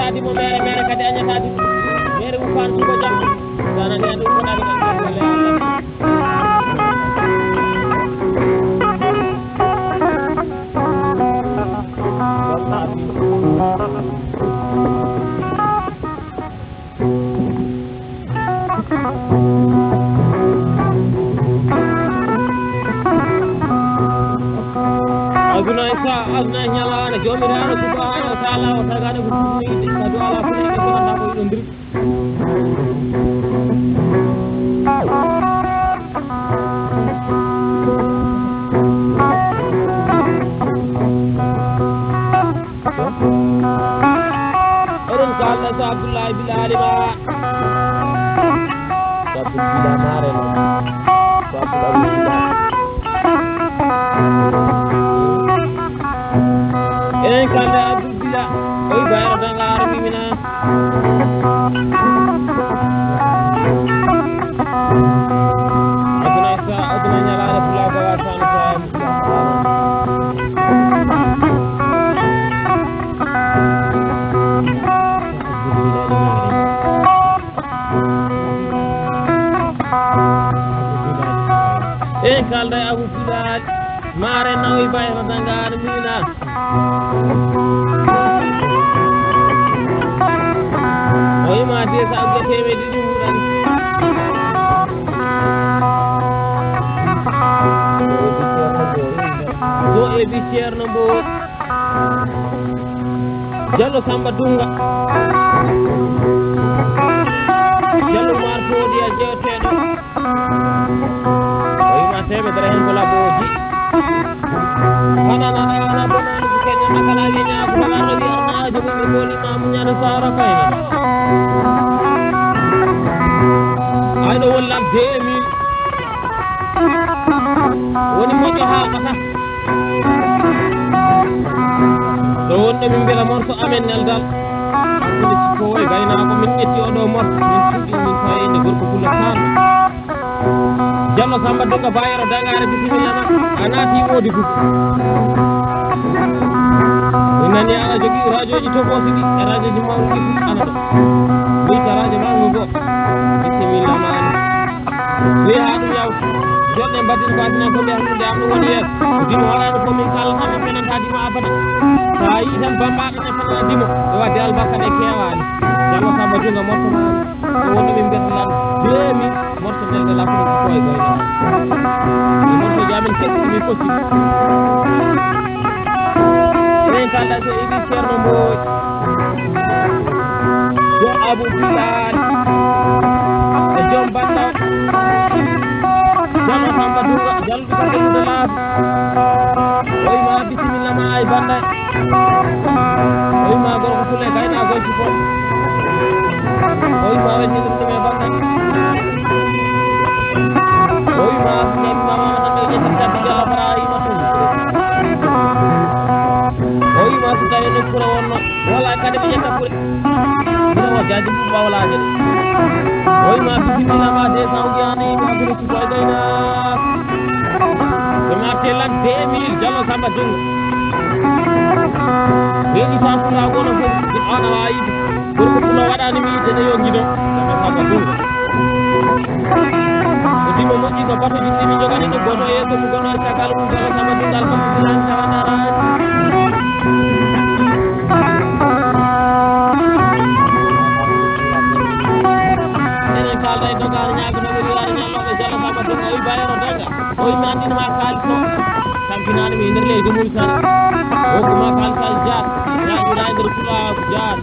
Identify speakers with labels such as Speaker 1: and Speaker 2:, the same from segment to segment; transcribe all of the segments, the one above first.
Speaker 1: añatadi mo mere kadi añatadi mere ufan ko jam dana ni adu ko dani ko le Aguna isa agna nyala na jomiraano subhanahu wa ta'ala wa tagana ko ni kadu ala ko ni ko na ko indri Orang kala sa Abdullah bin Alima Sabtu bila mare kanda Abu Bila oi bayar dangar mimina aduna isa aduna nyala ala pula bawasan sa kanda Abu Bila mare na oi bayar dangar mimina Oi ma de sa ga teme di mudan do e bi cerno bo jallo samba dunga jallo mar fodi a jewtedo oi ma teme dara hen ko laboji ana bonan ko kenya makala ni nya ko la no wi ana jogi mi boli ma mu nya sara kayna ayno wallam demi woni mojo ha kata do wonde min bela morto amen neldal ko way gayna ko min etti odo morto min sudi min tawende gorko fulla tan jallo samba doga bayro dangare bismillah ma anati wodi fu nani ala jogi radioji to bosidi radioji mawdi ana do mi radio mangu go bismillah ma wi hadu yaw jodde badin badina ko be hunde am woni yer dimo wala ko min kala am men tadi ma abada sai tan bamba ne fa dimo do wadi albaka de kewani jallo samba jonga morto ma woni min betlan demi morto del la ko koy goyna morto jamin ketti mi ko ci kala so ibi cerno mboy do Abu Bilal e jom banda jama samba dunga jaldu ko de laab oy ma bismillah ma ay banda oy ma gorko fule kayna go ci fo oy ma wadi dum me banda oy ma nem mama tan de jetti jalla farai ma oy ma su tawi no kuro wonno wala kadi be jetta kure no jadi bu wala jadi oy ma bismillah ma de sawgi ani ma gure ci toy dayna ma telan 2000 jallo samba dung ni sa fura gono ko ana wayi pour ko no wadani mi de yongi do samba dung di mo moji ko bato di mi jogani no gono e ko gono sakal mu jallo samba dung dal ko bilan sawanara kalay dogar nyago no wala nyalo ko jalla samba to oy bayro daga oy mandin ma kalso kampinan mi nder leydi mul tan o ko ma kalsal jaar ya ira nder kula jaar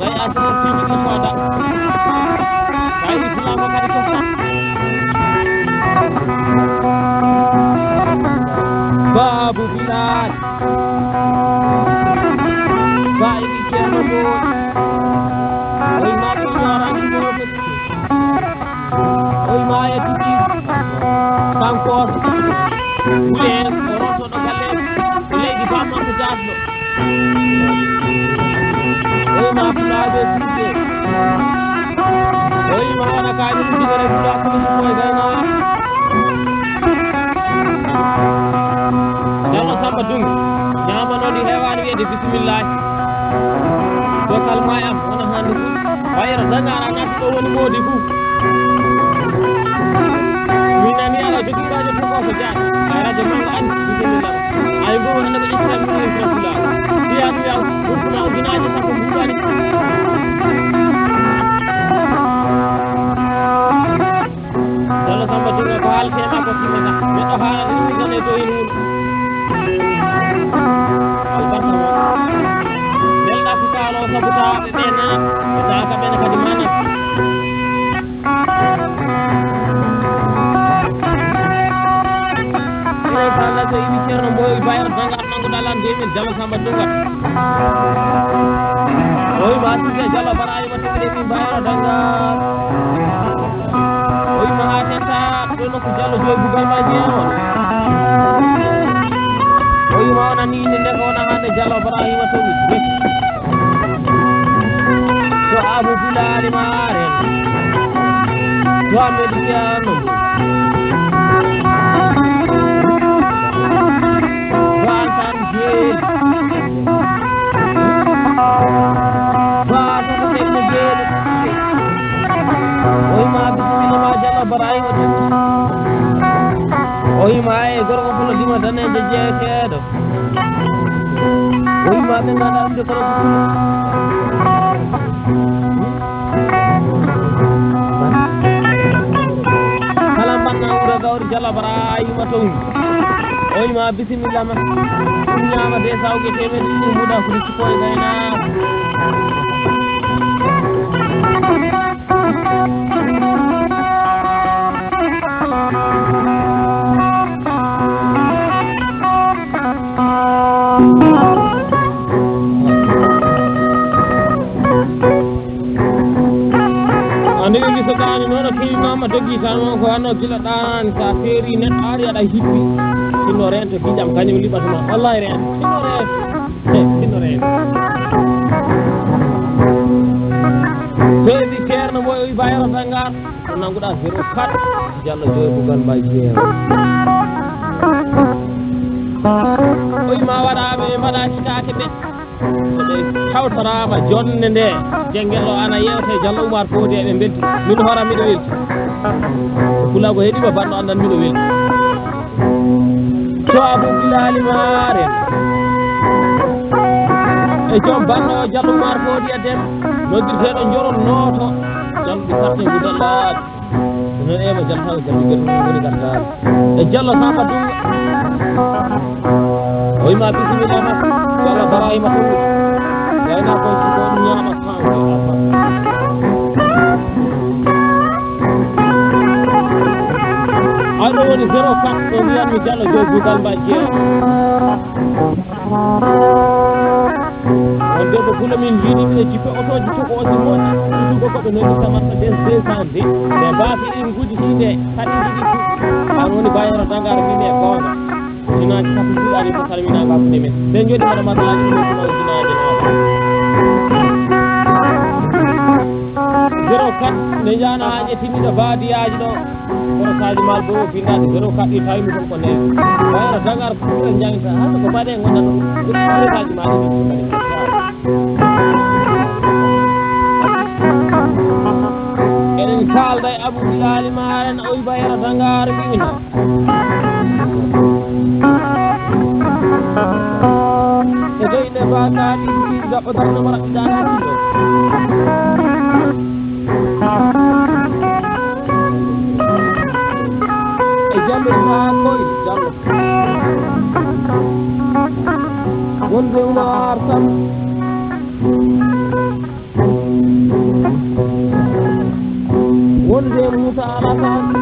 Speaker 1: bay asro timi ko fada bay islam ko kadi ko sa Abu Bilal bay bi cerno mo oy ma ko yaran mo Maya titi kankor len roto do galle legi famma ko jasno o ma fulade titi oy ma wana kay ni digere bula ko ko gayna dama samba dung nyama no di hewani wede bismillah dokal mayam wona hande fu bayra dangara natti ɗo woni moodi fu min nani ala jogii radio fof ko jaaɗ ay radio manga andi bisimillama ay bo hande ko ƴettitan min rasula wiya ɗum yaw wurtuna ujunaaje sappo mbuɗani Jallo Samba Junga ko haaltema ko timmata neɗɗo haalani ɗum tan e dow hen wuuro albarka mo nelɗa ko kaalo sabu taaɓe ɓe nan e taaka ɓene kadi manan enen kala so yiɗi ceerno mboyi bayra dangar nanguɗa lande men Jallo Samba Junga o wima asise Jallo Barayima teɓeɗe min bayra dangar o wima ha tenta ɗo nokku Jallo joyi bugal ma jeeya on o wima onani inde nde ko wona hande Jallo Barayima towi to Abou Bilali maren to Amadou Diallo to Altan Jeeri to Asata Temmo Jeeri o wima bisimilla ma Jallo Barayima towi o wima e gorko fulo dima daneje jeeteɗo o wima ɓe gaɗa ɗumde kono ko fulo kala mbanna wuro gawri Jallo Barayima towi o wima bisimilla ma ɗum ñamade sawke temeɗe ɗiɗi muɗa ko ricci koye gaynako andege gisoɗani noon o kewi mama dogui tan on ko wanno gila ɗanani sa feeri neɗɗo ari aɗa hippi sinno rento giƴam kañum liɓatoma wallahi rento sinno rento sinno rento seedi ceerno mo o wi bayro dangar o nanguɗa 04 Jallo joyi bugal mbay jeeya o wima waɗaɓe mbaɗa hitake ɓe soɓe kawtorama jonde nde jengel o ana yewte Jallo Oumar Fodi eɓe belti min hoora miɗo welti fulago heeɗima banɗo andan miɗo welti to Abou Bilali maren e joom banɗo Jallo Oumar Fodi a dem noddirteɗo joron nooto jalluɗi carte gudallaɗi non ema Jallo taw Jallo gel woni gartare e Jallo Samba Junga o wima bisimilla ma Jallo Barayima towi gayna koye ko ɗum ñama sawde aɗo woni 04 ɗo wiyanmi Jallo joyi bugal mba jeeya on de ko fula min jiiɗi mine jippe otoji toɓoji moƴƴi ɗuɗugo koɓe noddi tamarta des 200 de ɓe mbaafi ɗin gujjitide haɗi ɗiɗi an woni bayro dangar min e gonga ujunaji sappo juuɗani ko salmina bakkude men ɓe jooɗi mbaɗa masalaji ɗum kuma ujunaji noon 04 nde jano ha ƴettimmiɗo baadiyaji ɗo korosaji mal bo bindade 04 ɗi tawimi kon ko newi bayro dangar ɓuure jangta hande ko mbaɗe gonɗa ɗum korosaji maɗi ɗi eɗen kalda e Abou Bilali maren o wi bayro dangar mbimina e dow inde bakaɗi ɗi gaɓɓo darno mara ɗiɗana ɗiɗo e Jallo ma koye Jallo wonde Oumar Sam wonde Moussa Alassane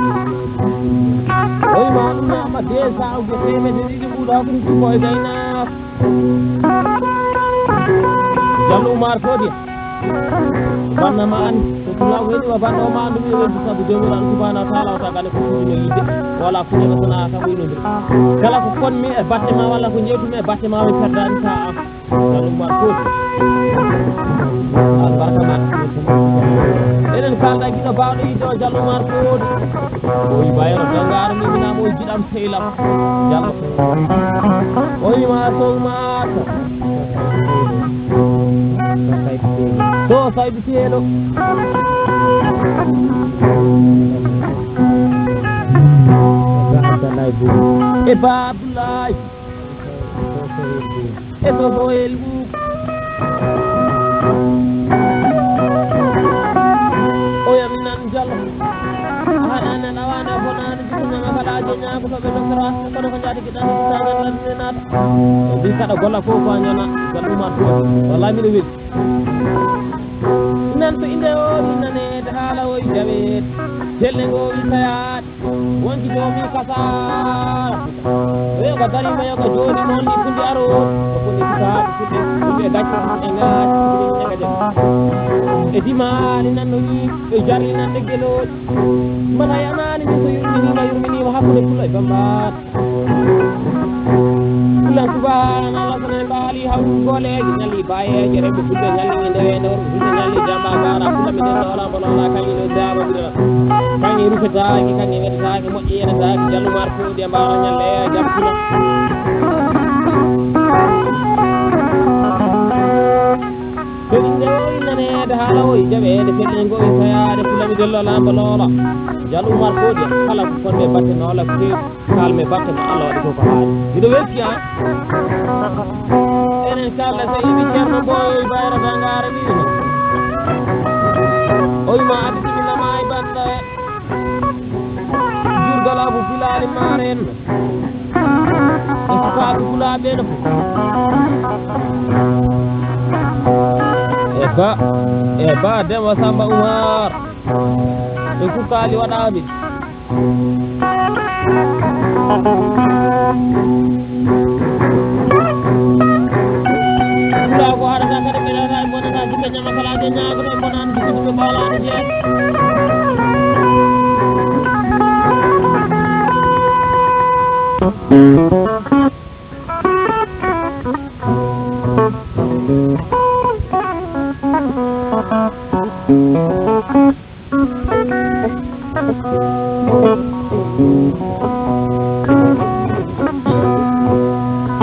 Speaker 1: o wima ɗum ñama 200 uje temedde ɗiɗi ɓuuɗa ko ricci koye gaynako Jallo Oumar Fodi bannama andi so tulago heeɗima banɗo ma andumi e welti saabu jomiraɗo subahanahu wa taala o tagane ko fuɗino yidde wala fuɗɗoɗo sona tan winodir kala ko konmi e batte ma walla ko jewtumi e batte ma mi perdani ta am Jallo Oumar Fodi albarka ma eɗen kalda guiɗo bawɗo yidde o Jallo Oumar Fodi o wi bayro dangar miminama o jiɗam sehlam Jallo o wima sow mata saydi teelo e ba Abdoulaye e to boyel bu o yam nan jallo ana nawana bonani dina kala jenya ko be doktora ko ko jaati gidan tagal lan nenat bi kada golla ko ko nyana jallu ma to wallahi mi wi nan to inde o nane hala o jabe telle go wi sayat wonki do mi kasa e ko dari me ko jodi non di fundi aro ko ni ta fundi dacci engat e di mali nan no ni e jarli nan de gelo mana yanani ko yurmini wa hakko kulay bambat kulan subhanallah sanan bali haw gole nali baye jere be fulbe nali ndewe no fulbe nali jamba bara fulbe den wala wala kanyi do daba dira kanyi rufata ki kanyi weta ki moji ena ta ki jallu mar fu de mbara nyalle jam kula ko inde nane da hala o jabe de fedde ngo sayade fulbe dello lamba lola jallu mar fu de kala ko fonde batte no la fi kalme batte no Allah wadi ko ko haali dido wesiya enen kala sayidi cerno boy bayra dangare mi no oy ma addi na may banda jurgala bu filali maren e fa bu la be no e ba de wasamba umar e ku kali wadaami ko ara ka kare mera ray mona na dibe nyama kala de nyaago be mona na dibe bala ni je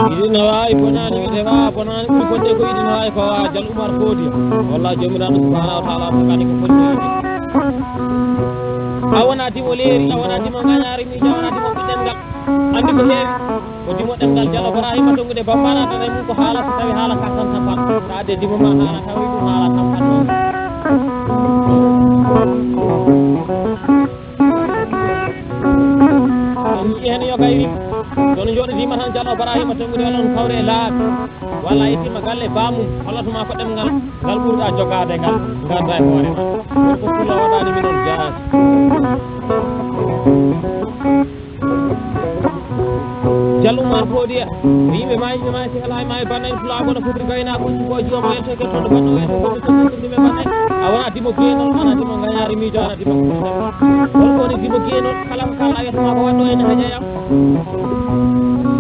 Speaker 1: idinawai bonani dewa bonani ko fonde ko idinawai ko jal umar fodi wallahi jomiraɗo subhanahu wa ta'ala fakani ko fonde awana dimo leeri awana dimo gañari mi jawana dimo ɓiɗengal andi ko heewi ko dimo ɗengal jalo ibrahima tongude bambana tan mum ko haala so tawi haala ka tan tan sa ade dimo ma haala tawi ɗum haala tan tan noon hen yo kayri sono joɗotima tan jallo ibrahima tongude walla on kawre laabi walla yettima galle bamum hollatuma ko ɗemgal ngal ɓurɗa jogade ngal garda e hoore ma ko fulla waɗani minon jaas jallumar foodiya yimɓe mayɓe ma si alay ma e bannayi fulago no fotiri gaynako ko jooma yente ke toon banno en ko toɗɗime bannayi a wona dimo geenol wona dimo gañari miijo ana dimo holko woni dimo geenol kala ko kalɗa wiyatama ko waɗɗo ene haƴayam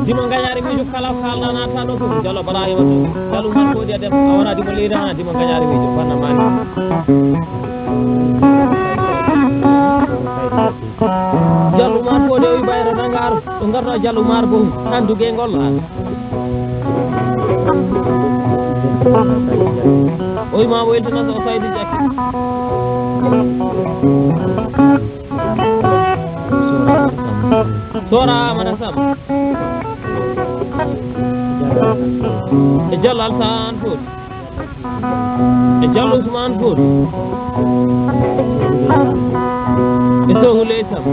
Speaker 1: dimo gañari miijo kala ko kalɗa natta ɗo fof jallo ibrahima to jallumar foodiya def a wona dimo leydi ana dimo gañari miijo banna mani jallumar foodi o wi bayro nangaru ɗo garno jallumar bo andugue ngol o wi mamo weltanande o saydi jakki sora amana sam e jallo alsan foodi e jallo usman foodi e sohou leysam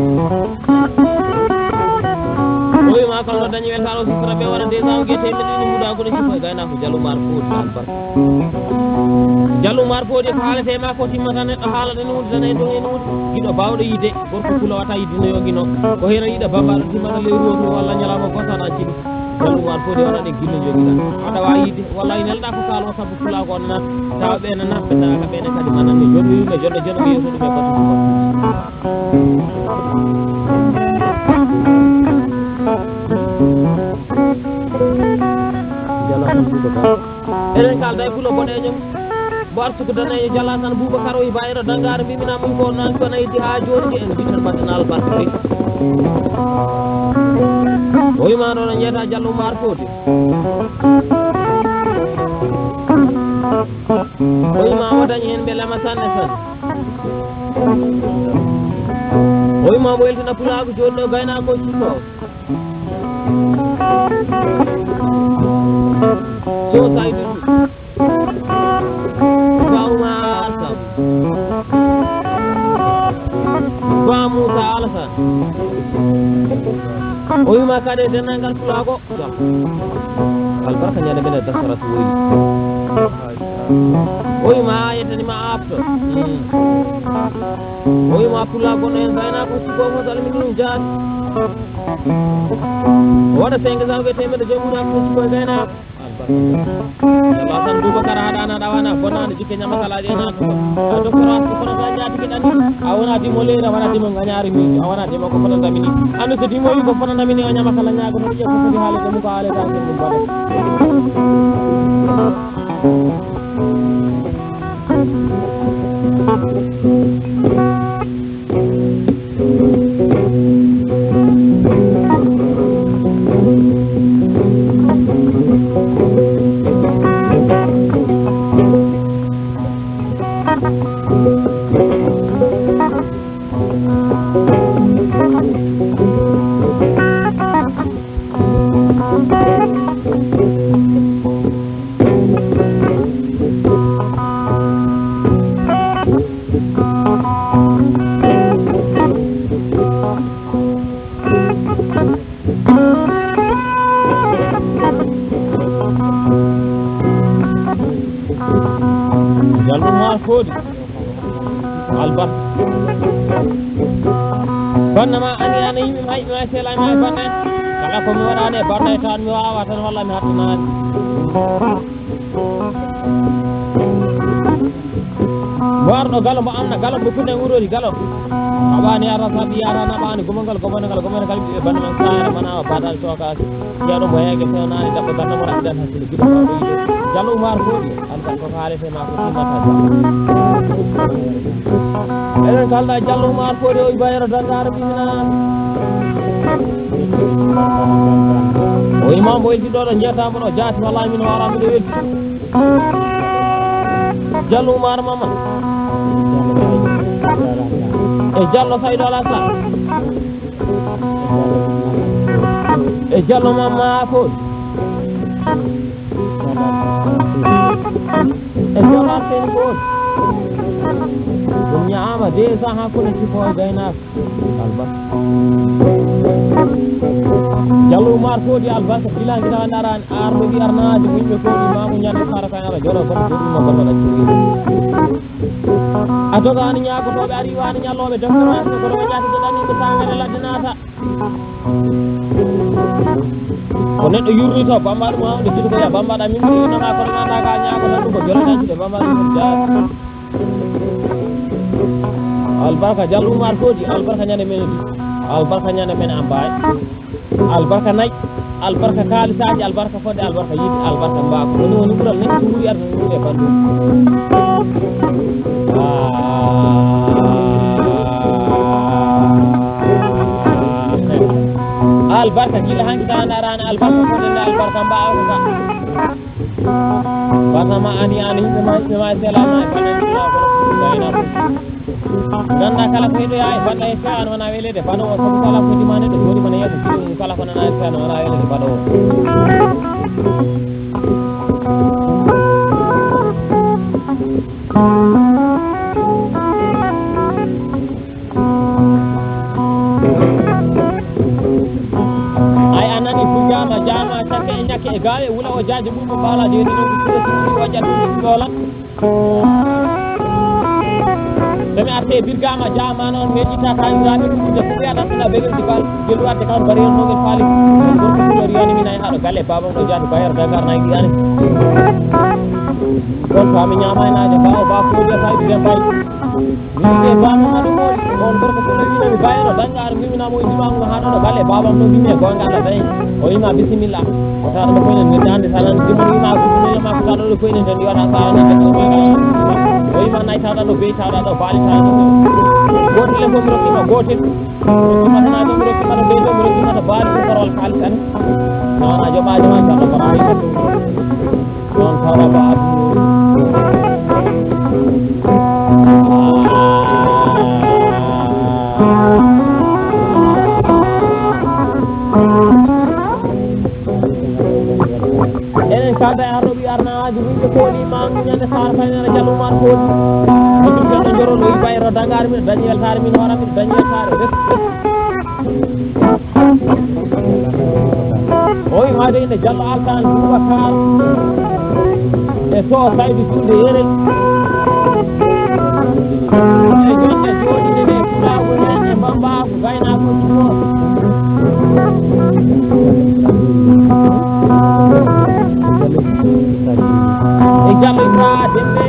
Speaker 1: o wima kala no dañi weltano sisra ɓe wona déjà o guete men ini mbuɗa gono jifa gayna ko jallumar foodi albarka jallumar foodi ko haalete ma ko timmata neɗɗo haalata ene wuudi tan e dow ene wuudi guiɗo bawɗo yidde gorko fula wata yiddino yo guino ko heno yiiɗa bambaɗo timmata lewru o to walla ñalawma gotana jiɗi jallumar foodi waɗaɗe guino joguiɗa aɗa wawi yidde walla nelɗa ko kalmo saabu fula ko nat tawa ɓene natɓe tawa ka ɓene kadi mananɓe joɗo yimɓe joɗo joɗo ɓe yesso ɗum e batu enen kalda e fulo boɗeñom mbo artuko danejo jalla tan Boubacar o wi bayro dangare mbimina mum ko nan ko naydi ha joni de en bitan mbaɗen albarka ɓe o wima ɗo no jeeta Diallo Mar Fouti o yima o dañi hen ɓelema sanne san o yima mo weltina pulaako jooɗi ɗo gaynako cikko so saydudu bawma alsam ba Moussa Alassane o wima kade dennangal pulaako jam albarka ñande mene dasaratu woyi o wima yettanima afto o wima pulaako no hen gaynako cikkomo salmini ɗum jaati o waɗa 5 janvier temedde joomum ko cikko e gaynako Allah tan Boubacar haɗana ɗawana bonnade jikke ñamakalaji en a doctorat ko fonata jatigi ɗanni a wona dimo leydi a wona dimo gañari miji a wona dimo ko fonandamini andi so dimo wi ko fonandamini o ñamakala ñago noon ƴe ko foti haalede mum ko haaleta ɗum baɗa albar bannama ani ana yimɓe mayɓe ma selani ma e banne kala komi waɗani e banne tan mi wawa tan walla mi hattanani warɗo galo mbo amna galo mbo kunne wurori galo aɓani ara saɗi yara naɓani gomogal gomonegal gomone kala ɓiɓe banne men saara manama badal cokasi jeeɗo mbo heege fewnani dabɓe banne mo raɓiɗan hakkille giɗo mawɗo yiɗo Diallo Oumar Foɗi albar koko haalete ma ko timmata eɗen kalda Diallo Oumar Foɗi o bayero dangare bisimillah o imam mo welti ɗo ɗo jeetamo ɗo jaati wallahi min warami ɗo welti Diallo Oumar Mama e Diallo Saydou Alassane e Diallo Mama Foɗi e Diallo Arsene Foɗi ɗum ñaama déjà hakkude cikko e gaynako albarka Diallo Oumar Foɗi albarka bilangi tawa darani arɗoɗi arnaji ko yimɓe koɗi mamu ñande sara kaynara joɗo kono joɗima gonno ɗacciri a dogani ñagotoɓe ari wani ñalloɓe doctorate ko ɗoɓe jatiɓe ɗanimɓe sangane ladde naata ko neɗɗo yurni to bamba ɗum hawde jiɗo ko ya bambaɗa min mi innoma kono ganda ka ñago tan ɗum ko jolatajiɗe bamba ɗum jaati albarka Diallo Oumar Foɗi albarka ñande men di albarka ñande men ambaye albarka nayi albarka kalisaji albarka fodde albarka yiide albarka mbako ɗoni woni ɓuural neɗɗo so wuuri arta so wuuri e bandum albarka gila hanki tawa darani albarka fodende albarka mbawko ka batama ani yimɓe ma selama e bannanɗiɗa kono gayna ganda kala ko heɗoya e baɗɗa e fewan wona welede baɗo o sabu kala fodima neɗɗo joɗima ne yeeso siɗum kala ko nana e fewan wona welede baɗo o ay a nani fu jama cakke e ñakke e gawe wuula o jaaje mum mo faala jeydi noon ko suuɗi o ƴattude ɗoola somi arte birgama jama noon mi ƴitta kañiraɓe ɗumde fof yaɗatana ɓegelji bal jelu wadde kawto bariyel nogel faali gorko fulor yani min ay haɗo galle babam ɗo jaati bayero Dakar nayi ɗiyani on fami ñamaynade bawo ba foodi e faydu den bay minde bamam aɗum moɗi on gorko fulor winami bayero dangaro miminamo jimamuno haɗo ɗo galle babam ɗo wimi e gonga Allah tawi o wima bisimilla o tawa ɗo koynen nedde hande salan dimon wima kuɗumema ko taɗo ɗo koynen ten waɗa sawanede o wima nayi tawɗa ɗo beyi tawɗa ɗo baali tawɗa ɗo gotel e fof mi rokkima gotel rokkimata ɗo mi rokkimata beyi ɗo mi rokkimata baali ko korwal kaali tan nawona joɓaji ma Diallo Bara hayno ɗum noon tawɗa ba addu kalda e arɗo ɓi arnaji winde kooli mangu ñande sar faynere jallumar kooli oɗum jallo jorol o wi bayro dangare min dañi weltare min hoorami dañi weltare o wi made inde jallo altan Boubacar e so saydi julde yerel e jonde jooɗide ɓe fulago hen e mbambago gaynako cummo e Diallo Ibra Dembe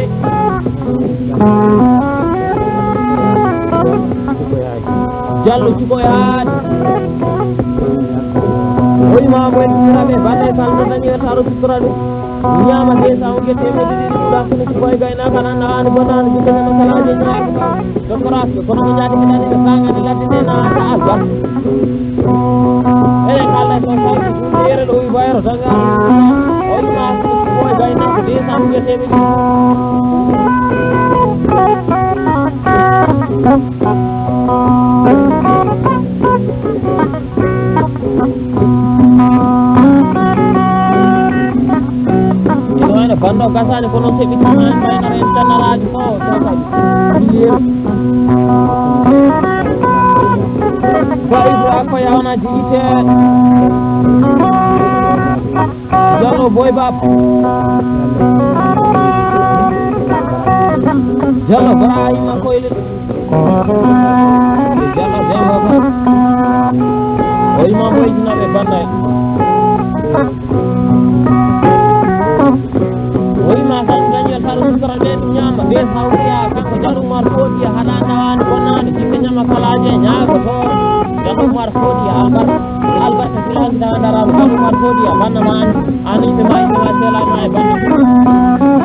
Speaker 1: Diallo Cukoyaade oyima moy diraɓe bande salmo dañi weltaro suttora ɗum ñaama desa o guetteme ɗiɗi ɗuɗa kono cukoye gaynaka nan naani bonani jikkane masalaji ñaako doctorace kono mi ñaati miɗani ɓe sangani ladde nde naata albat eɗen kalda so salmo suude yerel o wi bayro tanga oyima cukoye gaynaka desa o guetteme ɗiɗi bando gasani kono seɓitima baynara en cannaraji fo tokay Faidu ako yawana jigite Diallo Boy Bab Diallo Ibrahima koyle Diallo Demba Ba o imam boy dinaɓe banday oyima tan dañel tar sukara ɓe ɗum ñama ɓe sawriya kanko Dialloumar Fodi haɗa nawani bonnani jikke ñama kalaje ñaago to Dialloumar Fodi albarka filaki da daraɓe Dialloumar Fodi banna ma an yimɓe ma yimɓema selama e banna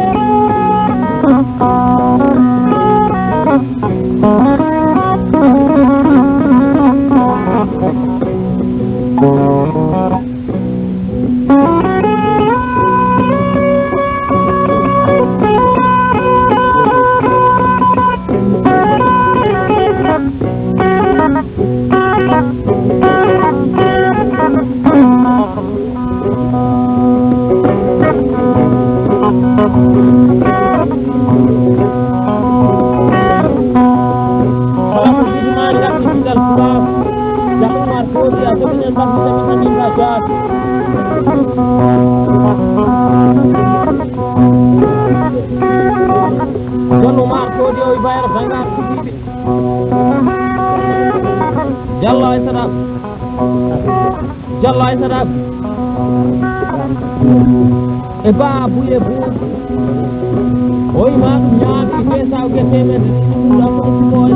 Speaker 1: Dialloumar Fodi o bayro dangar kuɗiɓe Diallo ay sadab Diallo ay sadab e babou e buuɗi oyima ɗum ñaami ɓe saw guetemen ɗiɗi ɗuɗa kono sukoy